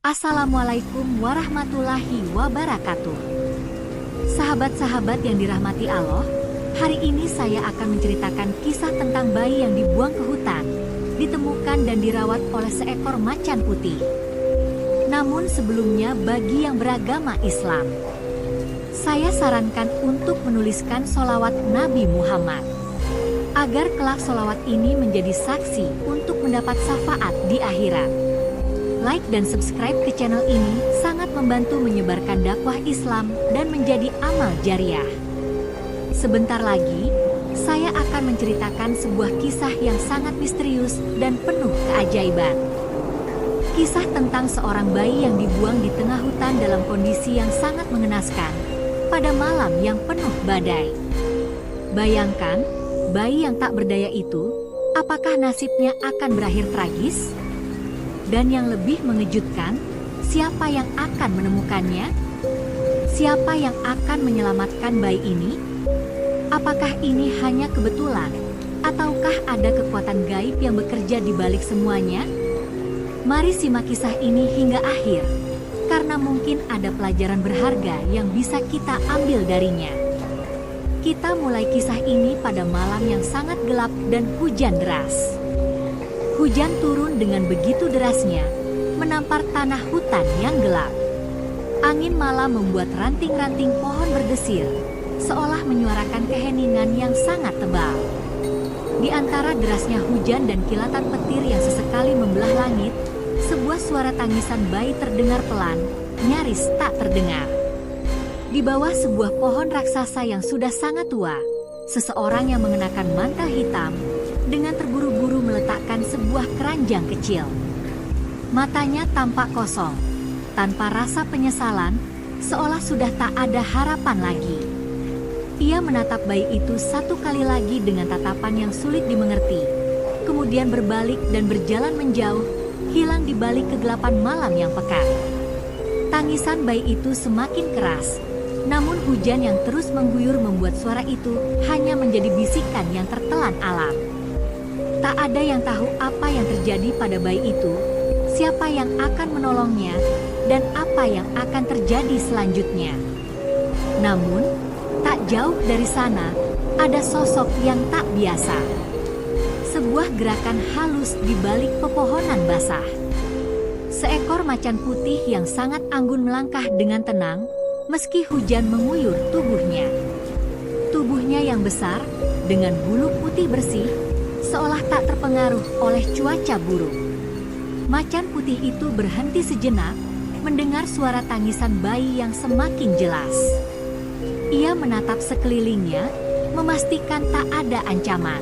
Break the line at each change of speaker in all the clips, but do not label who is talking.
Assalamualaikum warahmatullahi wabarakatuh. Sahabat-sahabat yang dirahmati Allah, hari ini saya akan menceritakan kisah tentang bayi yang dibuang ke hutan, ditemukan dan dirawat oleh seekor macan putih. Namun sebelumnya bagi yang beragama Islam, saya sarankan untuk menuliskan sholawat Nabi Muhammad, agar kelak sholawat ini menjadi saksi untuk mendapat syafaat di akhirat. Like dan subscribe ke channel ini sangat membantu menyebarkan dakwah Islam dan menjadi amal jariah. Sebentar lagi, saya akan menceritakan sebuah kisah yang sangat misterius dan penuh keajaiban. Kisah tentang seorang bayi yang dibuang di tengah hutan dalam kondisi yang sangat mengenaskan pada malam yang penuh badai. Bayangkan, bayi yang tak berdaya itu, apakah nasibnya akan berakhir tragis? Dan yang lebih mengejutkan, siapa yang akan menemukannya? Siapa yang akan menyelamatkan bayi ini? Apakah ini hanya kebetulan? Ataukah ada kekuatan gaib yang bekerja di balik semuanya? Mari simak kisah ini hingga akhir, karena mungkin ada pelajaran berharga yang bisa kita ambil darinya. Kita mulai kisah ini pada malam yang sangat gelap dan hujan deras. Hujan turun dengan begitu derasnya, menampar tanah hutan yang gelap. Angin malam membuat ranting-ranting pohon berdesir, seolah menyuarakan keheningan yang sangat tebal. Di antara derasnya hujan dan kilatan petir yang sesekali membelah langit, sebuah suara tangisan bayi terdengar pelan, nyaris tak terdengar. Di bawah sebuah pohon raksasa yang sudah sangat tua, seseorang yang mengenakan mantel hitam, dengan terburu-buru meletakkan sebuah keranjang kecil. Matanya tampak kosong, tanpa rasa penyesalan, seolah sudah tak ada harapan lagi. Ia menatap bayi itu satu kali lagi dengan tatapan yang sulit dimengerti, kemudian berbalik dan berjalan menjauh, hilang di balik kegelapan malam yang pekat. Tangisan bayi itu semakin keras, namun hujan yang terus mengguyur membuat suara itu hanya menjadi bisikan yang tertelan alam. Tak ada yang tahu apa yang terjadi pada bayi itu, siapa yang akan menolongnya, dan apa yang akan terjadi selanjutnya. Namun, tak jauh dari sana, ada sosok yang tak biasa. Sebuah gerakan halus di balik pepohonan basah. Seekor macan putih yang sangat anggun melangkah dengan tenang, meski hujan menguyur tubuhnya. Tubuhnya yang besar, dengan bulu putih bersih, seolah tak terpengaruh oleh cuaca buruk. Macan putih itu berhenti sejenak, mendengar suara tangisan bayi yang semakin jelas. Ia menatap sekelilingnya, memastikan tak ada ancaman.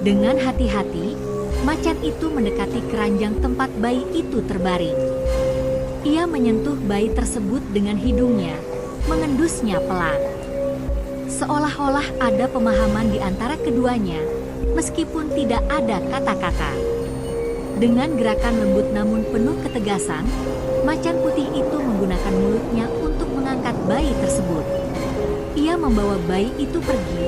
Dengan hati-hati, macan itu mendekati keranjang tempat bayi itu terbaring. Ia menyentuh bayi tersebut dengan hidungnya, mengendusnya pelan. Seolah-olah ada pemahaman di antara keduanya, meskipun tidak ada kata-kata. Dengan gerakan lembut namun penuh ketegasan, macan putih itu menggunakan mulutnya untuk mengangkat bayi tersebut. Ia membawa bayi itu pergi,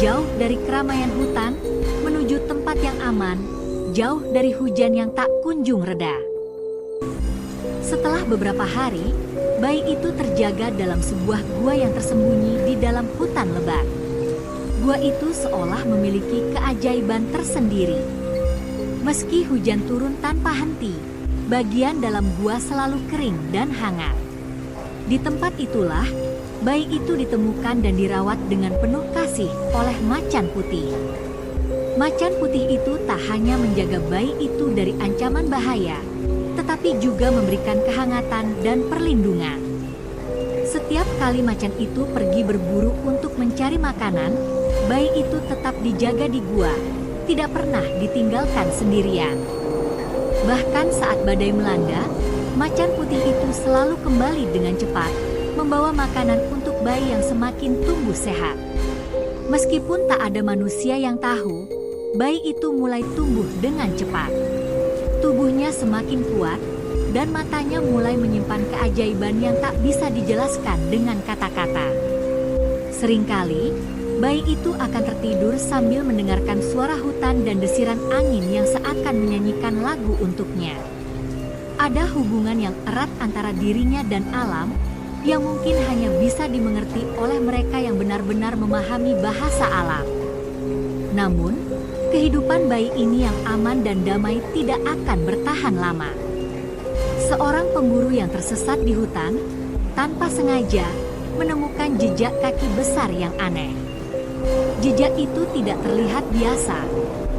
jauh dari keramaian hutan, menuju tempat yang aman, jauh dari hujan yang tak kunjung reda. Setelah beberapa hari, bayi itu terjaga dalam sebuah gua yang tersembunyi di dalam hutan lebat. Gua itu seolah memiliki keajaiban tersendiri. Meski hujan turun tanpa henti, bagian dalam gua selalu kering dan hangat. Di tempat itulah, bayi itu ditemukan dan dirawat dengan penuh kasih oleh macan putih. Macan putih itu tak hanya menjaga bayi itu dari ancaman bahaya, tetapi juga memberikan kehangatan dan perlindungan. Setiap kali macan itu pergi berburu untuk mencari makanan, bayi itu tetap dijaga di gua, tidak pernah ditinggalkan sendirian. Bahkan saat badai melanda, macan putih itu selalu kembali dengan cepat, membawa makanan untuk bayi yang semakin tumbuh sehat. Meskipun tak ada manusia yang tahu, bayi itu mulai tumbuh dengan cepat. Tubuhnya semakin kuat, dan matanya mulai menyimpan keajaiban yang tak bisa dijelaskan dengan kata-kata. Seringkali, bayi itu akan tertidur sambil mendengarkan suara hutan dan desiran angin yang seakan menyanyikan lagu untuknya. Ada hubungan yang erat antara dirinya dan alam yang mungkin hanya bisa dimengerti oleh mereka yang benar-benar memahami bahasa alam. Namun, kehidupan bayi ini yang aman dan damai tidak akan bertahan lama. Seorang pemburu yang tersesat di hutan, tanpa sengaja, menemukan jejak kaki besar yang aneh. Jejak itu tidak terlihat biasa,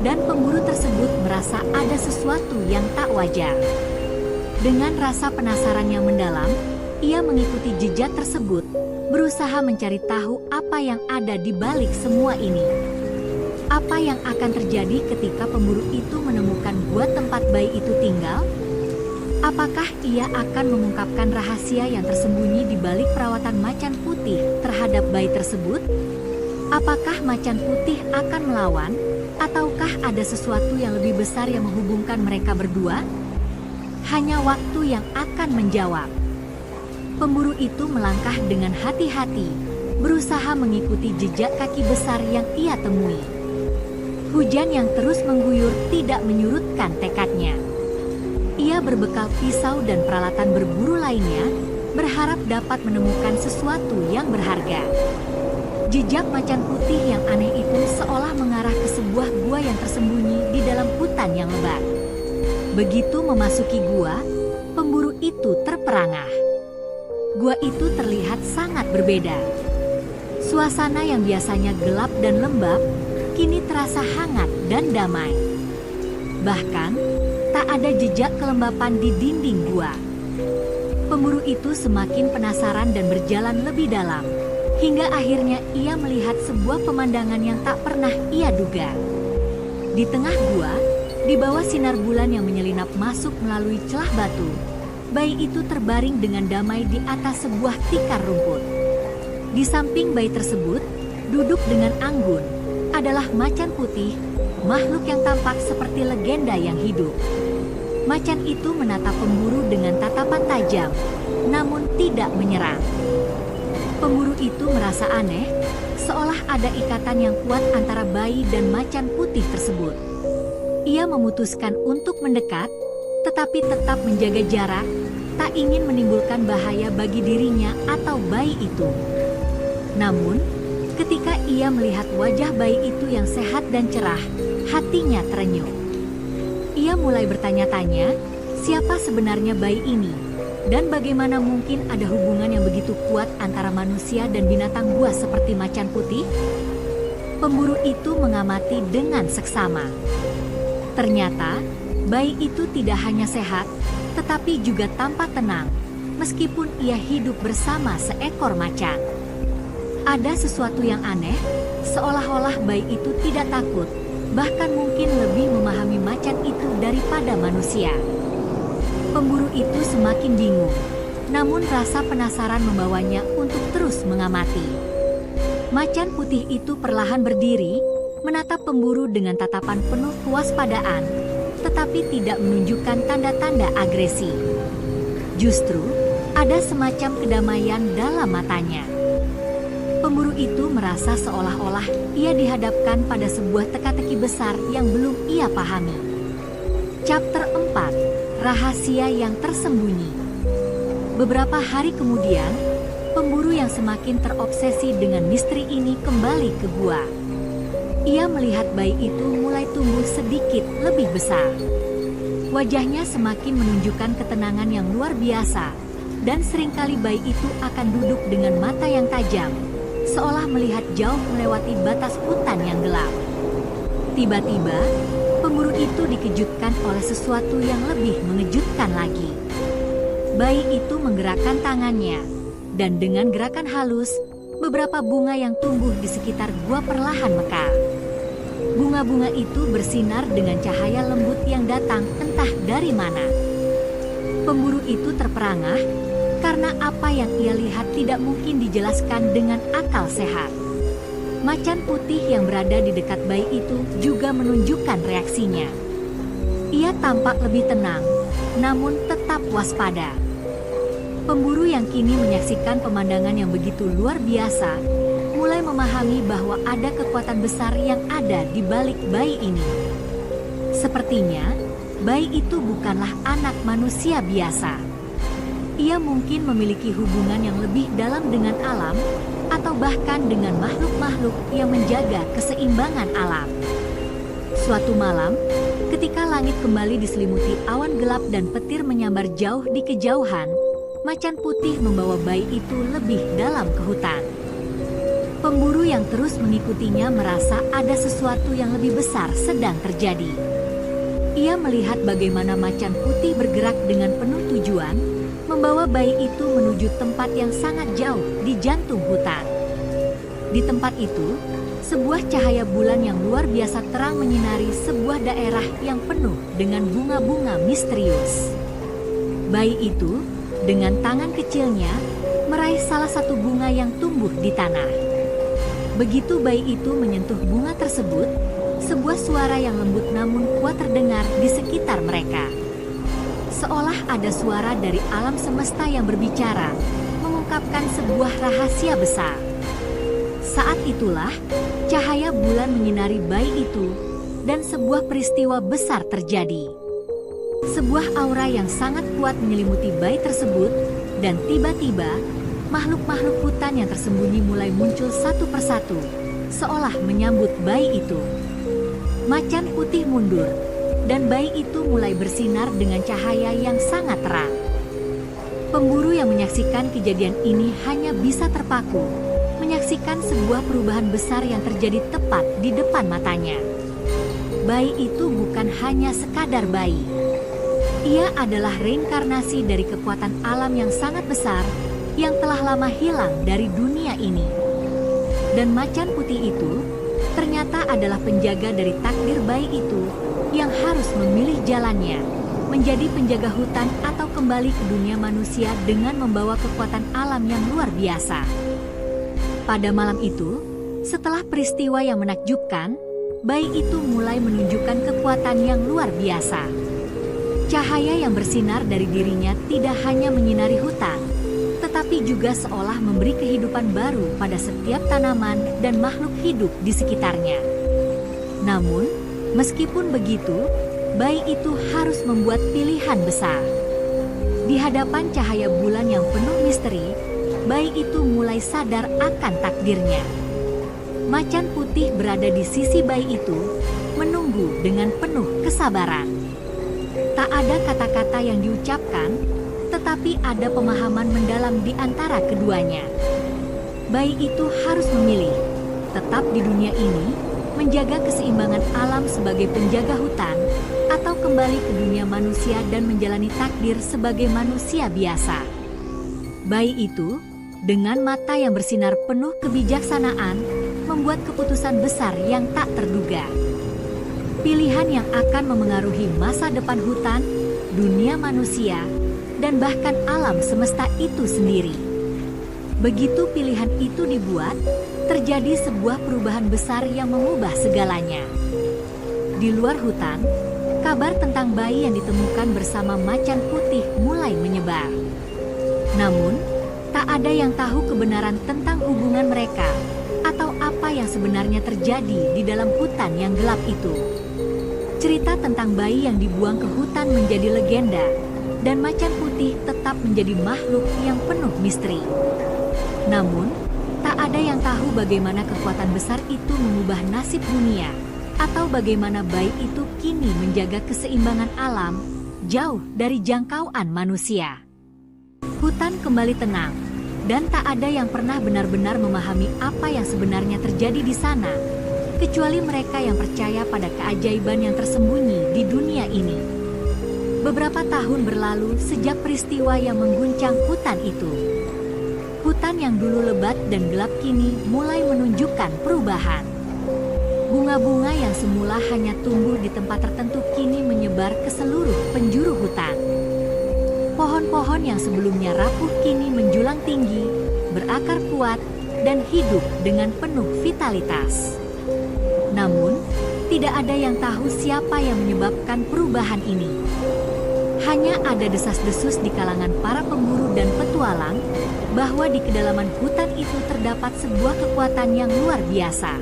dan pemburu tersebut merasa ada sesuatu yang tak wajar. Dengan rasa penasaran yang mendalam, ia mengikuti jejak tersebut, berusaha mencari tahu apa yang ada di balik semua ini. Apa yang akan terjadi ketika pemburu itu menemukan gua tempat bayi itu tinggal? Apakah ia akan mengungkapkan rahasia yang tersembunyi di balik perawatan macan putih terhadap bayi tersebut? Apakah macan putih akan melawan, ataukah ada sesuatu yang lebih besar yang menghubungkan mereka berdua? Hanya waktu yang akan menjawab. Pemburu itu melangkah dengan hati-hati, berusaha mengikuti jejak kaki besar yang ia temui. Hujan yang terus mengguyur tidak menyurutkan tekadnya. Ia berbekal pisau dan peralatan berburu lainnya, berharap dapat menemukan sesuatu yang berharga. Jejak macan putih yang aneh itu seolah mengarah ke sebuah gua yang tersembunyi di dalam hutan yang lebat. Begitu memasuki gua, pemburu itu terperangah. Gua itu terlihat sangat berbeda. Suasana yang biasanya gelap dan lembab, kini terasa hangat dan damai. Bahkan, tak ada jejak kelembapan di dinding gua. Pemburu itu semakin penasaran dan berjalan lebih dalam, hingga akhirnya ia melihat sebuah pemandangan yang tak pernah ia duga. Di tengah gua, di bawah sinar bulan yang menyelinap masuk melalui celah batu, bayi itu terbaring dengan damai di atas sebuah tikar rumput. Di samping bayi tersebut, duduk dengan anggun, adalah macan putih, makhluk yang tampak seperti legenda yang hidup. Macan itu menatap pemburu dengan tatapan tajam, namun tidak menyerang. Pemburu itu merasa aneh, seolah ada ikatan yang kuat antara bayi dan macan putih tersebut. Ia memutuskan untuk mendekat, tetapi tetap menjaga jarak, tak ingin menimbulkan bahaya bagi dirinya atau bayi itu. Namun, ketika ia melihat wajah bayi itu yang sehat dan cerah, hatinya terenyuh. Ia mulai bertanya-tanya, siapa sebenarnya bayi ini, dan bagaimana mungkin ada hubungan yang begitu kuat antara manusia dan binatang buas seperti macan putih? Pemburu itu mengamati dengan seksama. Ternyata, bayi itu tidak hanya sehat, tetapi juga tampak tenang, meskipun ia hidup bersama seekor macan. Ada sesuatu yang aneh, seolah-olah bayi itu tidak takut, bahkan mungkin lebih memahami macan itu daripada manusia. Pemburu itu semakin bingung, namun rasa penasaran membawanya untuk terus mengamati. Macan putih itu perlahan berdiri, menatap pemburu dengan tatapan penuh kewaspadaan, tetapi tidak menunjukkan tanda-tanda agresi. Justru, ada semacam kedamaian dalam matanya. Pemburu itu merasa seolah-olah ia dihadapkan pada sebuah teka-teki besar yang belum ia pahami. Chapter 4, Rahasia yang Tersembunyi. Beberapa hari kemudian, pemburu yang semakin terobsesi dengan misteri ini kembali ke gua. Ia melihat bayi itu mulai tumbuh sedikit lebih besar. Wajahnya semakin menunjukkan ketenangan yang luar biasa, dan seringkali bayi itu akan duduk dengan mata yang tajam, seolah melihat jauh melewati batas hutan yang gelap. Tiba-tiba, pemburu itu dikejutkan oleh sesuatu yang lebih mengejutkan lagi. Bayi itu menggerakkan tangannya, dan dengan gerakan halus, beberapa bunga yang tumbuh di sekitar gua perlahan mekar. Bunga-bunga itu bersinar dengan cahaya lembut yang datang entah dari mana. Pemburu itu terperangah, karena apa yang ia lihat tidak mungkin dijelaskan dengan akal sehat. Macan putih yang berada di dekat bayi itu juga menunjukkan reaksinya. Ia tampak lebih tenang, namun tetap waspada. Pemburu yang kini menyaksikan pemandangan yang begitu luar biasa, mulai memahami bahwa ada kekuatan besar yang ada di balik bayi ini. Sepertinya, bayi itu bukanlah anak manusia biasa. Ia mungkin memiliki hubungan yang lebih dalam dengan alam, atau bahkan dengan makhluk-makhluk yang menjaga keseimbangan alam. Suatu malam, ketika langit kembali diselimuti awan gelap dan petir menyambar jauh di kejauhan, macan putih membawa bayi itu lebih dalam ke hutan. Pemburu yang terus mengikutinya merasa ada sesuatu yang lebih besar sedang terjadi. Ia melihat bagaimana macan putih bergerak dengan penuh tujuan, membawa bayi itu menuju tempat yang sangat jauh di jantung hutan. Di tempat itu, sebuah cahaya bulan yang luar biasa terang menyinari sebuah daerah yang penuh dengan bunga-bunga misterius. Bayi itu, dengan tangan kecilnya, meraih salah satu bunga yang tumbuh di tanah. Begitu bayi itu menyentuh bunga tersebut, sebuah suara yang lembut namun kuat terdengar di sekitar mereka. Seolah ada suara dari alam semesta yang berbicara, mengungkapkan sebuah rahasia besar. Saat itulah, cahaya bulan menyinari bayi itu, dan sebuah peristiwa besar terjadi. Sebuah aura yang sangat kuat menyelimuti bayi tersebut, dan tiba-tiba, makhluk-makhluk hutan yang tersembunyi mulai muncul satu persatu, seolah menyambut bayi itu. Macan putih mundur, dan bayi itu mulai bersinar dengan cahaya yang sangat terang. Pemburu yang menyaksikan kejadian ini hanya bisa terpaku, menyaksikan sebuah perubahan besar yang terjadi tepat di depan matanya. Bayi itu bukan hanya sekadar bayi. Ia adalah reinkarnasi dari kekuatan alam yang sangat besar, yang telah lama hilang dari dunia ini. Dan macan putih itu ternyata adalah penjaga dari takdir bayi itu yang harus memilih jalannya, menjadi penjaga hutan atau kembali ke dunia manusia dengan membawa kekuatan alam yang luar biasa. Pada malam itu, setelah peristiwa yang menakjubkan, bayi itu mulai menunjukkan kekuatan yang luar biasa. Cahaya yang bersinar dari dirinya tidak hanya menyinari hutan, tetapi juga seolah memberi kehidupan baru pada setiap tanaman dan makhluk hidup di sekitarnya. Namun, meskipun begitu, bayi itu harus membuat pilihan besar. Di hadapan cahaya bulan yang penuh misteri, bayi itu mulai sadar akan takdirnya. Macan putih berada di sisi bayi itu, menunggu dengan penuh kesabaran. Tak ada kata-kata yang diucapkan, tetapi ada pemahaman mendalam di antara keduanya. Bayi itu harus memilih, tetap di dunia ini, menjaga keseimbangan alam sebagai penjaga hutan, atau kembali ke dunia manusia dan menjalani takdir sebagai manusia biasa. Bayi itu, dengan mata yang bersinar penuh kebijaksanaan, membuat keputusan besar yang tak terduga. Pilihan yang akan memengaruhi masa depan hutan, dunia manusia, dan bahkan alam semesta itu sendiri. Begitu pilihan itu dibuat, terjadi sebuah perubahan besar yang mengubah segalanya. Di luar hutan, kabar tentang bayi yang ditemukan bersama macan putih mulai menyebar. Namun, tak ada yang tahu kebenaran tentang hubungan mereka, atau apa yang sebenarnya terjadi di dalam hutan yang gelap itu. Cerita tentang bayi yang dibuang ke hutan menjadi legenda, dan macan putih tetap menjadi makhluk yang penuh misteri. Namun, tak ada yang tahu bagaimana kekuatan besar itu mengubah nasib dunia, atau bagaimana bayi itu kini menjaga keseimbangan alam, jauh dari jangkauan manusia. Hutan kembali tenang, dan tak ada yang pernah benar-benar memahami apa yang sebenarnya terjadi di sana, kecuali mereka yang percaya pada keajaiban yang tersembunyi di dunia ini. Beberapa tahun berlalu sejak peristiwa yang mengguncang hutan itu. Hutan yang dulu lebat dan gelap kini mulai menunjukkan perubahan. Bunga-bunga yang semula hanya tumbuh di tempat tertentu kini menyebar ke seluruh penjuru hutan. Pohon-pohon yang sebelumnya rapuh kini menjulang tinggi, berakar kuat, dan hidup dengan penuh vitalitas. Namun, tidak ada yang tahu siapa yang menyebabkan perubahan ini. Hanya ada desas-desus di kalangan para pemburu dan petualang, bahwa di kedalaman hutan itu terdapat sebuah kekuatan yang luar biasa.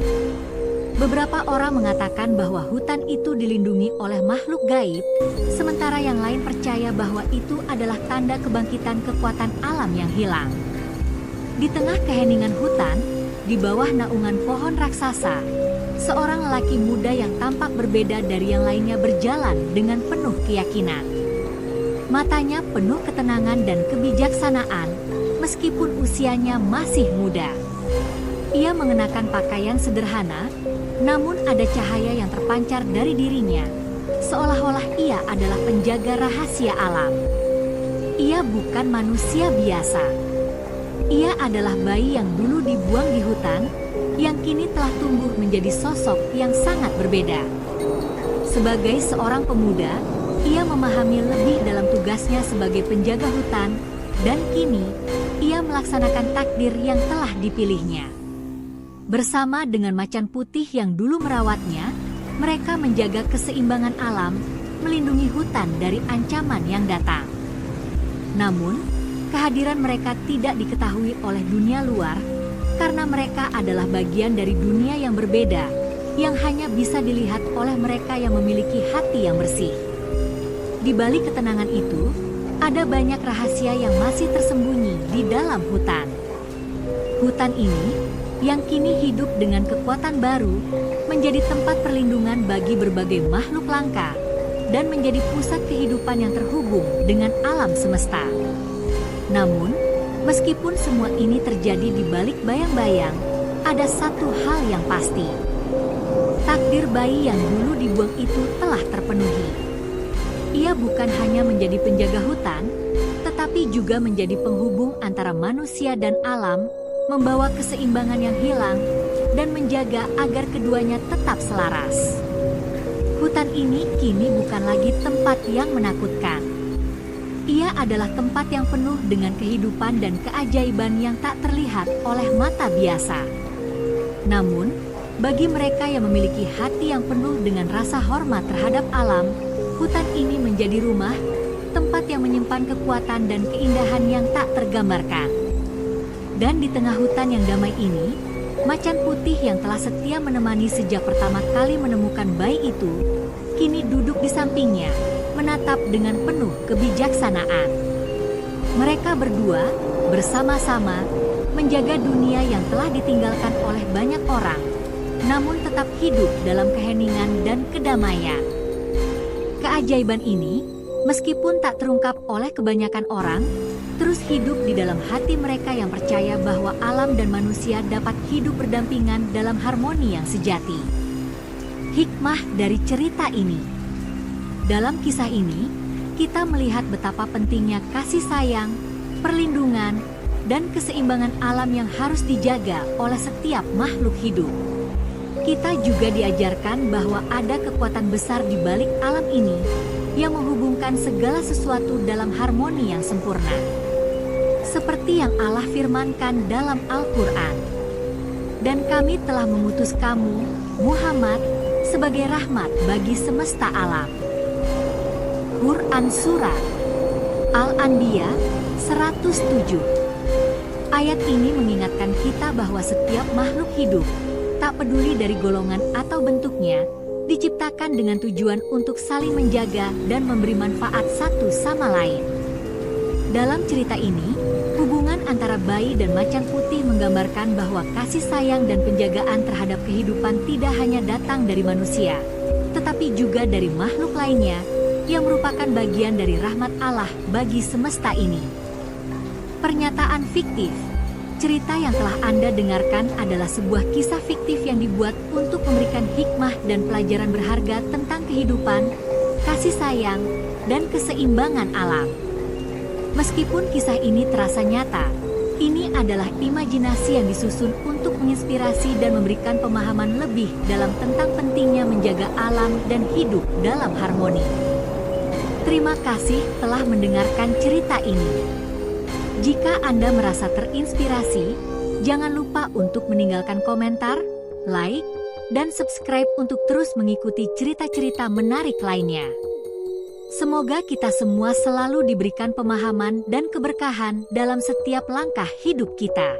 Beberapa orang mengatakan bahwa hutan itu dilindungi oleh makhluk gaib, sementara yang lain percaya bahwa itu adalah tanda kebangkitan kekuatan alam yang hilang. Di tengah keheningan hutan, di bawah naungan pohon raksasa, seorang lelaki muda yang tampak berbeda dari yang lainnya berjalan dengan penuh keyakinan. Matanya penuh ketenangan dan kebijaksanaan, meskipun usianya masih muda. Ia mengenakan pakaian sederhana, namun ada cahaya yang terpancar dari dirinya, seolah-olah ia adalah penjaga rahasia alam. Ia bukan manusia biasa. Ia adalah bayi yang dulu dibuang di hutan, yang kini telah tumbuh menjadi sosok yang sangat berbeda. Sebagai seorang pemuda, ia memahami lebih dalam tugasnya sebagai penjaga hutan, dan kini ia melaksanakan takdir yang telah dipilihnya. Bersama dengan macan putih yang dulu merawatnya, mereka menjaga keseimbangan alam, melindungi hutan dari ancaman yang datang. Namun, kehadiran mereka tidak diketahui oleh dunia luar, karena mereka adalah bagian dari dunia yang berbeda, yang hanya bisa dilihat oleh mereka yang memiliki hati yang bersih. Di balik ketenangan itu, ada banyak rahasia yang masih tersembunyi di dalam hutan. Hutan ini yang kini hidup dengan kekuatan baru, menjadi tempat perlindungan bagi berbagai makhluk langka, dan menjadi pusat kehidupan yang terhubung dengan alam semesta. Namun, meskipun semua ini terjadi di balik bayang-bayang, ada satu hal yang pasti. Takdir bayi yang dulu dibuang itu telah terpenuhi. Ia bukan hanya menjadi penjaga hutan, tetapi juga menjadi penghubung antara manusia dan alam, membawa keseimbangan yang hilang, dan menjaga agar keduanya tetap selaras. Hutan ini kini bukan lagi tempat yang menakutkan. Ia adalah tempat yang penuh dengan kehidupan dan keajaiban yang tak terlihat oleh mata biasa. Namun, bagi mereka yang memiliki hati yang penuh dengan rasa hormat terhadap alam, hutan ini menjadi rumah, tempat yang menyimpan kekuatan dan keindahan yang tak tergambarkan. Dan di tengah hutan yang damai ini, macan putih yang telah setia menemani sejak pertama kali menemukan bayi itu, kini duduk di sampingnya, menatap dengan penuh kebijaksanaan. Mereka berdua, bersama-sama, menjaga dunia yang telah ditinggalkan oleh banyak orang, namun tetap hidup dalam keheningan dan kedamaian. Keajaiban ini, meskipun tak terungkap oleh kebanyakan orang, terus hidup di dalam hati mereka yang percaya bahwa alam dan manusia dapat hidup berdampingan dalam harmoni yang sejati. Hikmah dari cerita ini. Dalam kisah ini, kita melihat betapa pentingnya kasih sayang, perlindungan, dan keseimbangan alam yang harus dijaga oleh setiap makhluk hidup. Kita juga diajarkan bahwa ada kekuatan besar di balik alam ini, yang menghubungkan segala sesuatu dalam harmoni yang sempurna. Seperti yang Allah firmankan dalam Al-Quran. Dan kami telah mengutus kamu, Muhammad, sebagai rahmat bagi semesta alam. Quran Surat Al-Anbiya 107. Ayat ini mengingatkan kita bahwa setiap makhluk hidup, tak peduli dari golongan atau bentuknya, diciptakan dengan tujuan untuk saling menjaga dan memberi manfaat satu sama lain. Dalam cerita ini, hubungan antara bayi dan macan putih menggambarkan bahwa kasih sayang dan penjagaan terhadap kehidupan tidak hanya datang dari manusia, tetapi juga dari makhluk lainnya, yang merupakan bagian dari rahmat Allah bagi semesta ini. Pernyataan fiktif. Cerita yang telah Anda dengarkan adalah sebuah kisah fiktif yang dibuat untuk memberikan hikmah dan pelajaran berharga tentang kehidupan, kasih sayang, dan keseimbangan alam. Meskipun kisah ini terasa nyata, ini adalah imajinasi yang disusun untuk menginspirasi dan memberikan pemahaman lebih dalam tentang pentingnya menjaga alam dan hidup dalam harmoni. Terima kasih telah mendengarkan cerita ini. Jika Anda merasa terinspirasi, jangan lupa untuk meninggalkan komentar, like, dan subscribe untuk terus mengikuti cerita-cerita menarik lainnya. Semoga kita semua selalu diberikan pemahaman dan keberkahan dalam setiap langkah hidup kita.